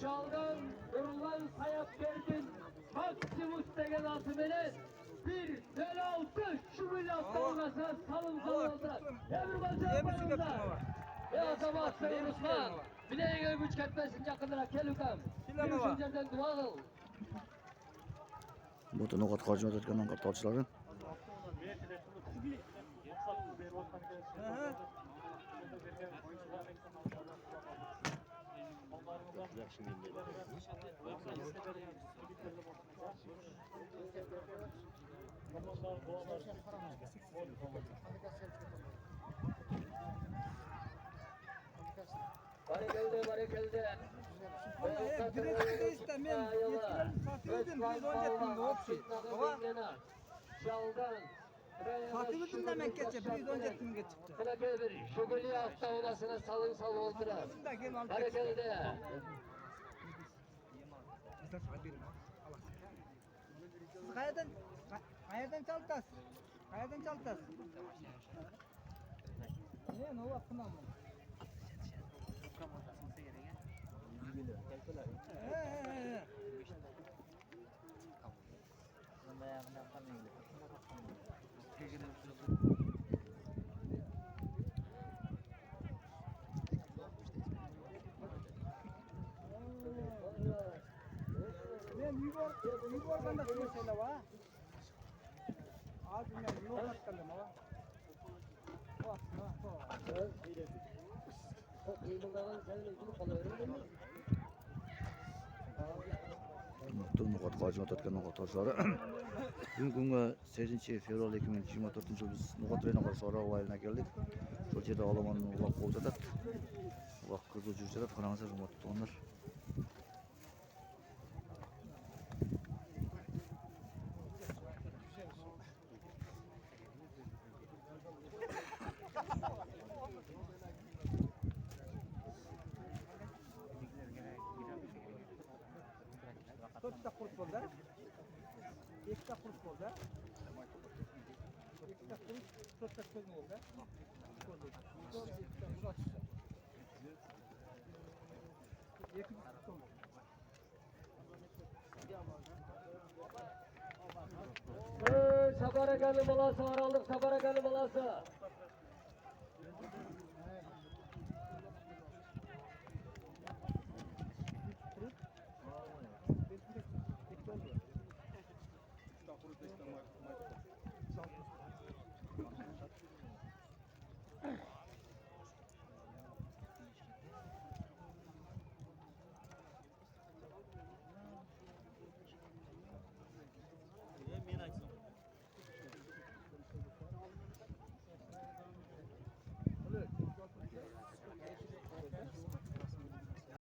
Çalgan, Urlan Sayapberk'in Maximus degen atımının bir penaltı şu milyat dalgasına salımsal oldular. Emir Başarı'nda. Ya sabah Sayın Osman. Bileğine güç ketmesin yakınlara kelukam. Bir düşüncerden dua kıl. Bu da nokat harcama etken nokat tarçıları. Barıkeldi. Direkte istemem. Yetkilerini satıyordum. Bir öncetim. Ne oldu? Baba. Çalgan. Satıyordum demek geçe. Bir öncetim geçipti. Şuguli hafta odasına salımsal oldular. Barıkeldi. Siz kayadan çaltas? Kayadan çaltas? Ne o akına mı? Ben yuvarganda söyle va. Abi ben yuvarganda kaldım va. Bu nokat harcama etken nokat tarçıları. Bugün 8 fevral 2024 yılı biz nokat reyna karşı ara olayına geldik. Şu yerde alamanın ulak bol jatat. Ulak kızıl jür jatat. Karansa jumbat onlar. Dörtte kurt oldu. Ekte kurt oldu. Ekte kurt, dörtte kurt oldu. Ekte kurt oldu. Sabara geldi balası var aldık sabara geldi balası.